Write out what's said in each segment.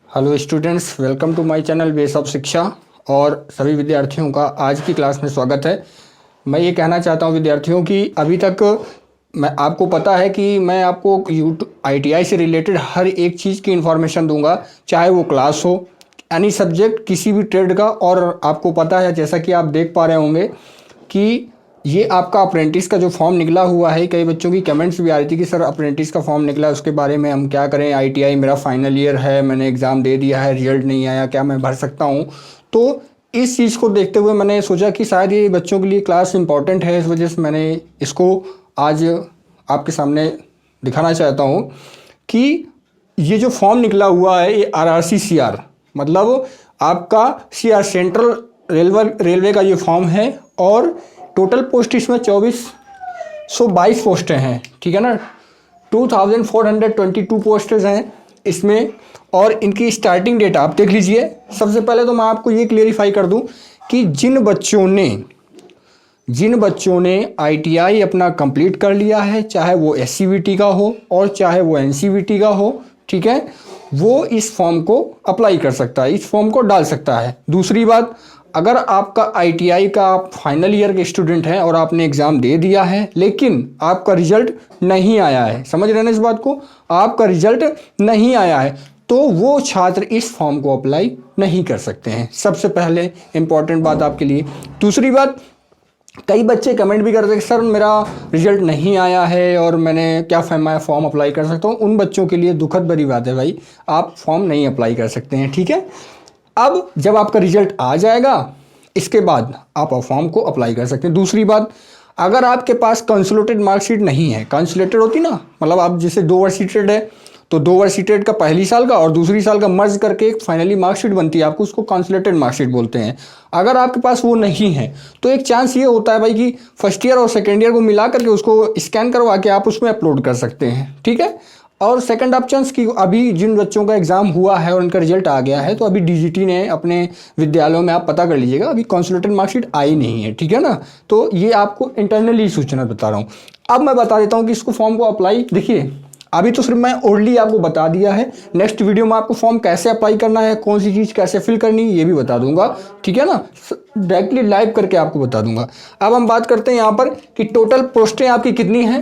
Hello students, welcome to my channel base of Shiksha. और सभी विद्यार्थियों का आज की क्लास में स्वागत है। मैं ये कहना चाहता हूँ विद्यार्थियों की अभी तक मैं आपको पता है कि मैं आपको ITI से रिलेटेड हर एक चीज़ की इन्फॉर्मेशन दूंगा, चाहे वो क्लास हो, एनी सब्जेक्ट, किसी भी ट्रेड का। और आपको पता है, जैसा कि आप देख पा रहे होंगे कि ये आपका अप्रेंटिस का जो फॉर्म निकला हुआ है, कई बच्चों की कमेंट्स भी आ रही थी कि सर अप्रेंटिस का फॉर्म निकला है, उसके बारे में हम क्या करें। ITI मेरा फाइनल ईयर है, मैंने एग्ज़ाम दे दिया है, रिजल्ट नहीं आया, क्या मैं भर सकता हूँ? तो इस चीज़ को देखते हुए मैंने सोचा कि शायद ये बच्चों के लिए क्लास इंपॉर्टेंट है, इस वजह से मैंने इसको आज आपके सामने दिखाना चाहता हूँ कि ये जो फॉर्म निकला हुआ है ये RRC-CR मतलब आपका CR सेंट्रल रेलवे का ये फॉर्म है। और टोटल पोस्ट इसमें 2422 पोस्टें हैं, ठीक है ना। 2422 पोस्टें हैं इसमें। और इनकी स्टार्टिंग डेट आप देख लीजिए। सबसे पहले तो मैं आपको ये क्लेरिफाई कर दूं कि जिन बच्चों ने ITI अपना कंप्लीट कर लिया है, चाहे वो SCVT का हो और चाहे वो NCVT का हो, ठीक है, वो इस फॉर्म को अप्लाई कर सकता है, इस फॉर्म को डाल सकता है। दूसरी बात, अगर आपका ITI का फाइनल ईयर के स्टूडेंट हैं और आपने एग्ज़ाम दे दिया है लेकिन आपका रिजल्ट नहीं आया है, समझ रहे हैं ना इस बात को, आपका रिजल्ट नहीं आया है, तो वो छात्र इस फॉर्म को अप्लाई नहीं कर सकते हैं। सबसे पहले इंपॉर्टेंट बात आपके लिए। दूसरी बात, कई बच्चे कमेंट भी करते हैं सर मेरा रिजल्ट नहीं आया है और मैं फॉर्म अप्लाई कर सकता हूँ। उन बच्चों के लिए दुखद भरी बात है भाई, आप फॉर्म नहीं अप्लाई कर सकते हैं, ठीक है। अब जब आपका रिजल्ट आ जाएगा इसके बाद आप फॉर्म को अप्लाई कर सकते हैं। दूसरी बात, अगर आपके पास कंसोलिडेटेड मार्कशीट नहीं है, कंसोलिडेटेड होती ना, मतलब आप जैसे 2 वर्ष सीटेड है तो 2 वर्ष सीटेड का पहली साल का और दूसरी साल का मर्ज करके एक फाइनली मार्कशीट बनती है, आपको उसको कंसोलिडेटेड मार्कशीट बोलते हैं। अगर आपके पास वो नहीं है तो एक चांस ये होता है भाई कि फर्स्ट ईयर और सेकेंड ईयर को मिला करके उसको स्कैन करवा के आप उसमें अपलोड कर सकते हैं, ठीक है। और सेकंड ऑप्शन की अभी जिन बच्चों का एग्जाम हुआ है और उनका रिजल्ट आ गया है, तो अभी DGT ने अपने विद्यालयों में आप पता कर लीजिएगा, अभी कंसोलिडेटेड मार्कशीट आई नहीं है, ठीक है ना। तो ये आपको इंटरनली सूचना बता रहा हूँ। अब मैं बता देता हूँ कि इसको फॉर्म को अप्लाई, देखिए अभी तो सिर्फ मैं ओनली आपको बता दिया है, नेक्स्ट वीडियो में आपको फॉर्म कैसे अप्लाई करना है, कौन सी चीज़ कैसे फिल करनी है ये भी बता दूंगा, ठीक है ना, डायरेक्टली लाइव करके आपको बता दूंगा। अब हम बात करते हैं यहाँ पर कि टोटल पोस्टें आपकी कितनी हैं।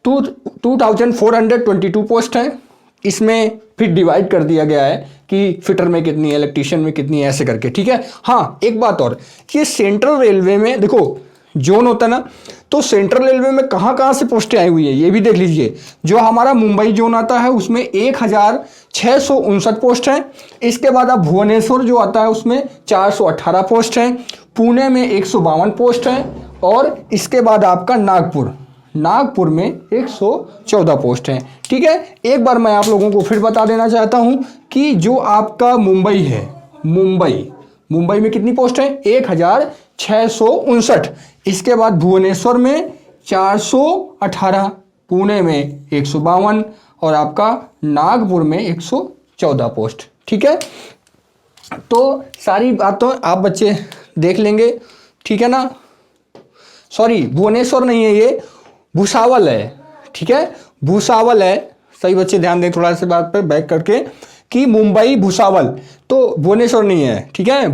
2422 पोस्ट हैं। इसमें फिर डिवाइड कर दिया गया है कि फिटर में कितनी है, इलेक्ट्रीशियन में कितनी है, ऐसे करके, ठीक है। हाँ, एक बात और, ये सेंट्रल रेलवे में देखो जोन होता है ना, तो सेंट्रल रेलवे में कहाँ कहाँ से पोस्टें आई हुई है ये भी देख लीजिए। जो हमारा मुंबई जोन आता है उसमें 1659 पोस्ट हैं। इसके बाद अब भुवनेश्वर जो आता है उसमें 418 पोस्ट हैं। पुणे में 152 पोस्ट हैं। और इसके बाद आपका नागपुर में 114 पोस्ट हैं, ठीक है। एक बार मैं आप लोगों को फिर बता देना चाहता हूं कि जो आपका मुंबई है, मुंबई में कितनी पोस्ट है, 1659। इसके बाद भुवनेश्वर में 418, पुणे में 152 और आपका नागपुर में 114 पोस्ट, ठीक है। तो सारी बातों आप बच्चे देख लेंगे, ठीक है ना। सॉरी, भुवनेश्वर नहीं है, ये भुसावल है, ठीक है, भुसावल है। सही बच्चे ध्यान दें थोड़ा सा बात पर बैक करके कि मुंबई भुसावल, तो भुवनेश्वर नहीं है, ठीक है।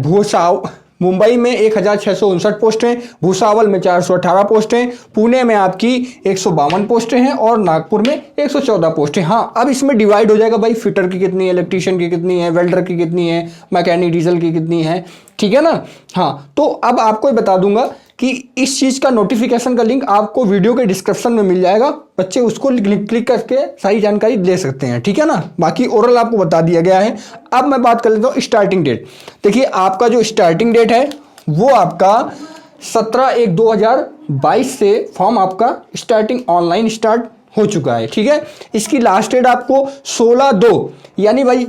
मुंबई में 1659 पोस्ट हैं, भुसावल में 418 पोस्ट हैं, पुणे में आपकी 152 पोस्टें हैं और नागपुर में 114 पोस्टें। हाँ, अब इसमें डिवाइड हो जाएगा भाई, फिटर की कितनी है, इलेक्ट्रीशियन की कितनी है, वेल्डर की कितनी है, मैकेनिक डीजल की कितनी है, ठीक है ना। हाँ, तो अब आपको बता दूंगा कि इस चीज़ का नोटिफिकेशन का लिंक आपको वीडियो के डिस्क्रिप्शन में मिल जाएगा, बच्चे उसको क्लिक करके सारी जानकारी ले सकते हैं, ठीक है ना। बाकी ओरल आपको बता दिया गया है। अब मैं बात कर लेता हूँ स्टार्टिंग डेट। देखिए आपका जो स्टार्टिंग डेट है वो आपका 17/1/2022 से फॉर्म आपका स्टार्टिंग ऑनलाइन स्टार्ट हो चुका है, ठीक है। इसकी लास्ट डेट आपको 16/2 यानी भाई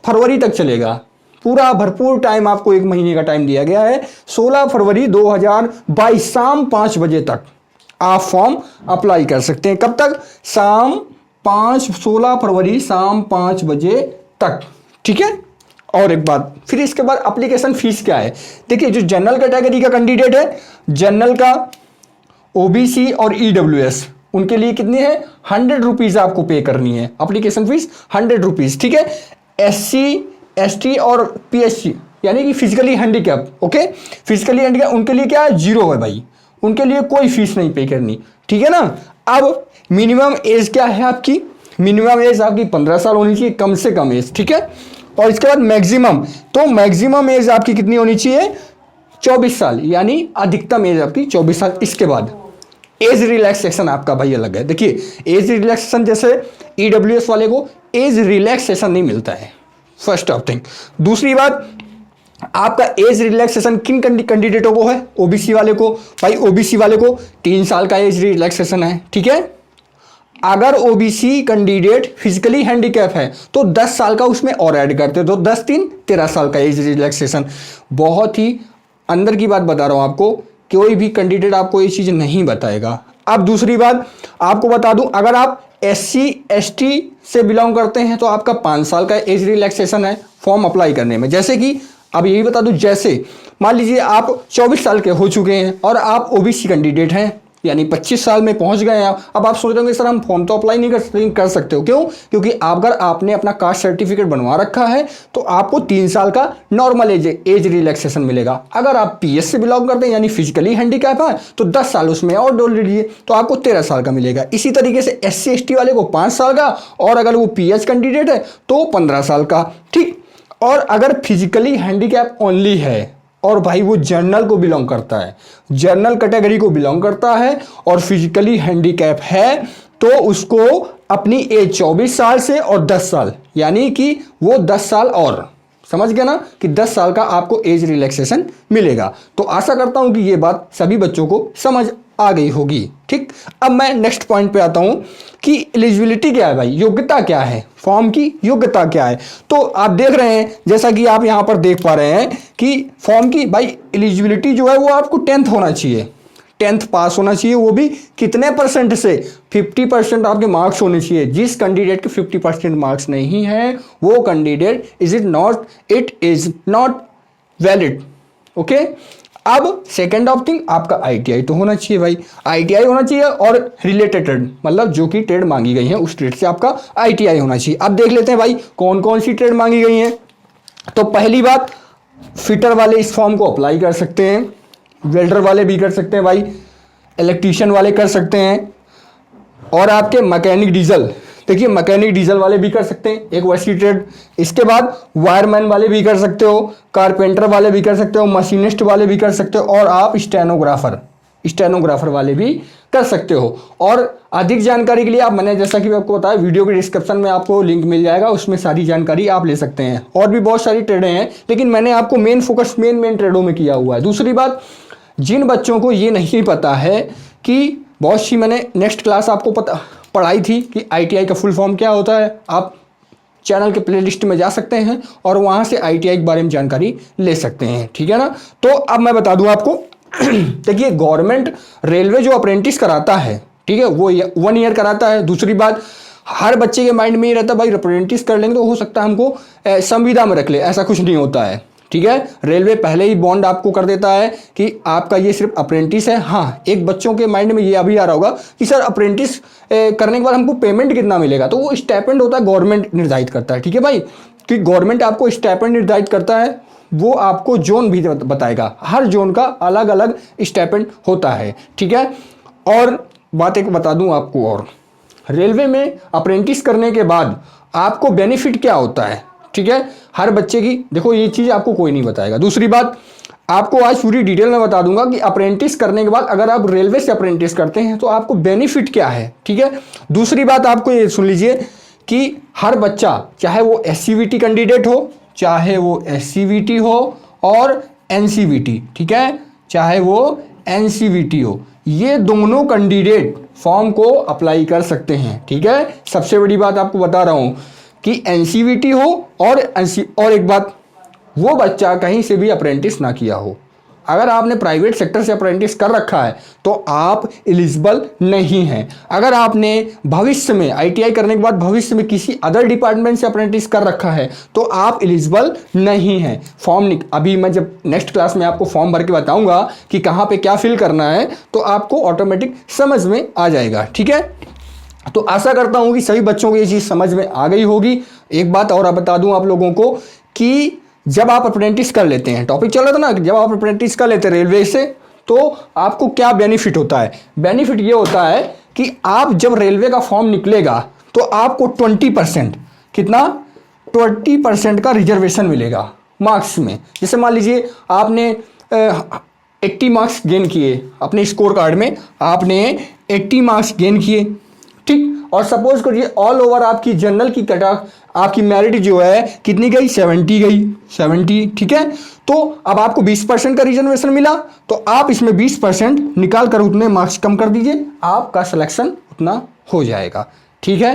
फरवरी तक चलेगा, पूरा भरपूर टाइम आपको 1 महीने का टाइम दिया गया है। 16 फरवरी 2022 शाम 5 बजे तक आप फॉर्म अप्लाई कर सकते हैं। कब तक? 16 फरवरी शाम 5 बजे तक, ठीक है। और एक बात, फिर इसके बाद एप्लीकेशन फीस क्या है। देखिए जो जनरल कैटेगरी का कैंडिडेट है, जनरल का, OBC और EWS, उनके लिए कितनी है, 100 रुपीज़ आपको पे करनी है, एप्लीकेशन फीस 100 रुपीज़, ठीक है। SC ST और PSC यानी कि physically handicap, okay, physically handicap उनके लिए क्या है, 0 है भाई, उनके लिए कोई फीस नहीं पे करनी, ठीक है ना। अब मिनिमम एज क्या है आपकी, मिनिमम एज आपकी 15 साल होनी चाहिए, कम से कम एज, ठीक है। और इसके बाद मैक्सिमम, तो मैक्सिमम एज आपकी कितनी होनी चाहिए, 24 साल, यानी अधिकतम एज आपकी 24 साल। इसके बाद एज रिलैक्सेशन आपका भाई अलग है। देखिए एज रिलैक्सेशन जैसे EWS वाले को एज रिलैक्सेशन नहीं मिलता है, फर्स्ट ऑफ थिंग। दूसरी बात, आपका एज रिलैक्सेशन किन कैंडिडेटों को है, OBC वाले को, भाई OBC वाले को 3 साल का एज रिलैक्सेशन है, ठीक है। अगर OBC कैंडिडेट फिजिकली हैंडीकैप है तो 10 साल का उसमें और ऐड करते, तो 10 3 13 साल का एज रिलैक्सेशन। बहुत ही अंदर की बात बता रहा हूं आपको, कोई भी कैंडिडेट आपको ये चीज़ नहीं बताएगा। अब दूसरी बात आपको बता दूं, अगर आप SC ST से बिलोंग करते हैं तो आपका 5 साल का एज रिलैक्सेशन है फॉर्म अप्लाई करने में। जैसे कि अब यही बता दूं, जैसे मान लीजिए आप 24 साल के हो चुके हैं और आप OBC कैंडिडेट हैं, यानी 25 साल में पहुंच गए हैं। अब आप सोच रहे होंगे सर हम फॉर्म तो अप्लाई नहीं कर सकते हो, क्यों, क्योंकि अगर आपने अपना कास्ट सर्टिफिकेट बनवा रखा है तो आपको 3 साल का नॉर्मल एज रिलैक्सेशन मिलेगा। अगर आप PS से बिलोंग करते हैं यानी फिजिकली हैंडीकैप है तो 10 साल उसमें और डोल लीजिए तो आपको 13 साल का मिलेगा। इसी तरीके से SC ST वाले को 5 साल का, और अगर वो PS कैंडिडेट है तो 15 साल का, ठीक। और अगर फिजिकली हैंडीकैप ओनली है और भाई वो जर्नल को बिलोंग करता है, जर्नल कैटेगरी को बिलोंग करता है और फिजिकली हैंडीकैप है, तो उसको अपनी एज 24 साल से और 10 साल, यानी कि वो 10 साल और, समझ गया ना, कि 10 साल का आपको एज रिलैक्सेशन मिलेगा। तो आशा करता हूं कि ये बात सभी बच्चों को समझ आ गई होगी, ठीक। अब मैं नेक्स्ट पॉइंट पे आता हूं कि एलिजिबिलिटी क्या है भाई, योग्यता क्या है, फॉर्म की योग्यता क्या है। तो आप देख रहे हैं, जैसा कि आप यहां पर देख पा रहे हैं कि फॉर्म की भाई एलिजिबिलिटी जो है वो आपको 10th होना चाहिए, 10th पास होना चाहिए, वो भी कितने परसेंट से, 50% आपके मार्क्स होने चाहिए। जिस कैंडिडेट के 50% मार्क्स नहीं है वो candidate it is not valid, okay. अब सेकेंड ऑफ थिंग आपका ITI तो होना चाहिए भाई, ITI होना चाहिए और रिलेटेड ट्रेड, मतलब जो कि ट्रेड मांगी गई है उस ट्रेड से आपका ITI होना चाहिए। अब देख लेते हैं भाई कौन कौन सी ट्रेड मांगी गई है। तो पहली बात, फिटर वाले इस फॉर्म को अप्लाई कर सकते हैं, वेल्डर वाले भी कर सकते हैं भाई, इलेक्ट्रीशियन वाले कर सकते हैं, और आपके मैकेनिक डीजल, देखिए मैकेनिक डीजल वाले भी कर सकते हैं, एक वैसी ट्रेड। इसके बाद वायरमैन वाले भी कर सकते हो, कारपेंटर वाले भी कर सकते हो, मशीनिस्ट वाले भी कर सकते हो, और आप स्टेनोग्राफर वाले भी कर सकते हो। और अधिक जानकारी के लिए आप, मैंने जैसा कि आपको बताया, वीडियो के डिस्क्रिप्शन में आपको लिंक मिल जाएगा, उसमें सारी जानकारी आप ले सकते हैं। और भी बहुत सारी ट्रेडें हैं, लेकिन मैंने आपको मेन फोकस मेन ट्रेडों में किया हुआ है। दूसरी बात, जिन बच्चों को ये नहीं पता है कि बहुत सी, मैंने नेक्स्ट क्लास आपको पढ़ाई थी कि ITI का फुल फॉर्म क्या होता है, आप चैनल के प्लेलिस्ट में जा सकते हैं और वहाँ से ITI के बारे में जानकारी ले सकते हैं, ठीक है ना। तो अब मैं बता दूं आपको, देखिए गवर्नमेंट रेलवे जो अप्रेंटिस कराता है, ठीक है, वो 1 ईयर कराता है। दूसरी बात, हर बच्चे के माइंड में ये रहता है भाई अप्रेंटिस कर लेंगे तो हो सकता है हमको संविदा में रख ले, ऐसा कुछ नहीं होता है, ठीक है। रेलवे पहले ही बॉन्ड आपको कर देता है कि आपका ये सिर्फ अप्रेंटिस है। हाँ, एक बच्चों के माइंड में ये अभी आ रहा होगा कि सर अप्रेंटिस करने के बाद हमको पेमेंट कितना मिलेगा, तो वो स्टाइपेंड होता है, गवर्नमेंट निर्धारित करता है, ठीक है भाई, कि गवर्नमेंट आपको स्टाइपेंड निर्धारित करता है, वो आपको जोन भी बताएगा, हर जोन का अलग अलग स्टाइपेंड होता है, ठीक है। और बात एक बता दूं आपको, और रेलवे में अप्रेंटिस करने के बाद आपको बेनिफिट क्या होता है, ठीक है, हर बच्चे की, देखो ये चीज़ आपको कोई नहीं बताएगा। दूसरी बात, आपको आज पूरी डिटेल में बता दूंगा कि अप्रेंटिस करने के बाद अगर आप रेलवे से अप्रेंटिस करते हैं तो आपको बेनिफिट क्या है, ठीक है। दूसरी बात आपको ये सुन लीजिए कि हर बच्चा, चाहे वो SCVT कैंडिडेट हो, चाहे वो SCVT हो और NCVT, ठीक है, चाहे वो NCVT हो, ये दोनों कैंडिडेट फॉर्म को अप्लाई कर सकते हैं, ठीक है। सबसे बड़ी बात आपको बता रहा हूं कि NCVT हो और एक बात, वो बच्चा कहीं से भी अप्रेंटिस ना किया हो। अगर आपने प्राइवेट सेक्टर से अप्रेंटिस कर रखा है तो आप एलिजिबल नहीं हैं। अगर आपने भविष्य में ITI करने के बाद भविष्य में किसी अदर डिपार्टमेंट से अप्रेंटिस कर रखा है तो आप एलिजिबल नहीं हैं। फॉर्म अभी मैं जब नेक्स्ट क्लास में आपको फॉर्म भर के बताऊंगा कि कहाँ पे क्या फिल करना है तो आपको ऑटोमेटिक समझ में आ जाएगा, ठीक है। तो आशा करता हूं कि सभी बच्चों को ये चीज़ समझ में आ गई होगी। एक बात और बता दूं आप लोगों को कि जब आप अप्रेंटिस कर लेते हैं, टॉपिक चल रहा था ना, जब आप अप्रेंटिस कर लेते हैं रेलवे से तो आपको क्या बेनिफिट होता है। बेनिफिट ये होता है कि आप जब रेलवे का फॉर्म निकलेगा तो आपको 20% कितना 20% का रिजर्वेशन मिलेगा मार्क्स में। जैसे मान लीजिए आपने 80 मार्क्स गेन किए अपने स्कोर कार्ड में, आपने 80 मार्क्स गेन किए, ठीक। और सपोज करिए ऑल ओवर आपकी जनरल की कट ऑफ आपकी मेरिट जो है कितनी गई 70 गई 70, ठीक है। तो अब आपको 20% का रिजर्वेशन मिला तो आप इसमें 20% निकाल कर उतने मार्क्स कम कर दीजिए, आपका सिलेक्शन उतना हो जाएगा, ठीक है।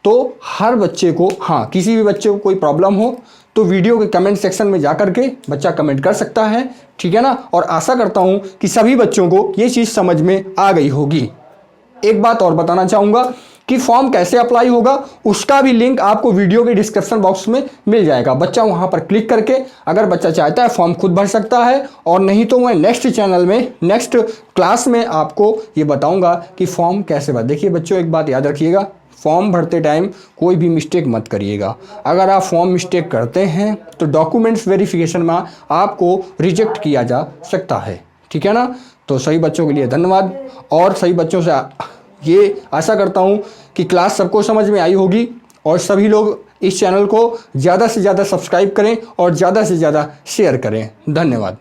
तो हर बच्चे को, हाँ किसी भी बच्चे को कोई प्रॉब्लम हो तो वीडियो के कमेंट सेक्शन में जाकर के बच्चा कमेंट कर सकता है, ठीक है ना। और आशा करता हूं कि सभी बच्चों को ये चीज़ समझ में आ गई होगी। एक बात और बताना चाहूँगा कि फॉर्म कैसे अप्लाई होगा उसका भी लिंक आपको वीडियो के डिस्क्रिप्शन बॉक्स में मिल जाएगा। बच्चा वहाँ पर क्लिक करके अगर बच्चा चाहता है फॉर्म खुद भर सकता है, और नहीं तो मैं नेक्स्ट चैनल में नेक्स्ट क्लास में आपको ये बताऊँगा कि फॉर्म कैसे भर। देखिए बच्चों, एक बात याद रखिएगा, फॉर्म भरते टाइम कोई भी मिस्टेक मत करिएगा। अगर आप फॉर्म मिस्टेक करते हैं तो डॉक्यूमेंट्स वेरिफिकेशन में आपको रिजेक्ट किया जा सकता है, ठीक है ना। तो सभी बच्चों के लिए धन्यवाद, और सभी बच्चों से ये आशा करता हूँ कि क्लास सबको समझ में आई होगी, और सभी लोग इस चैनल को ज़्यादा से ज़्यादा सब्सक्राइब करें और ज़्यादा से ज़्यादा शेयर करें। धन्यवाद।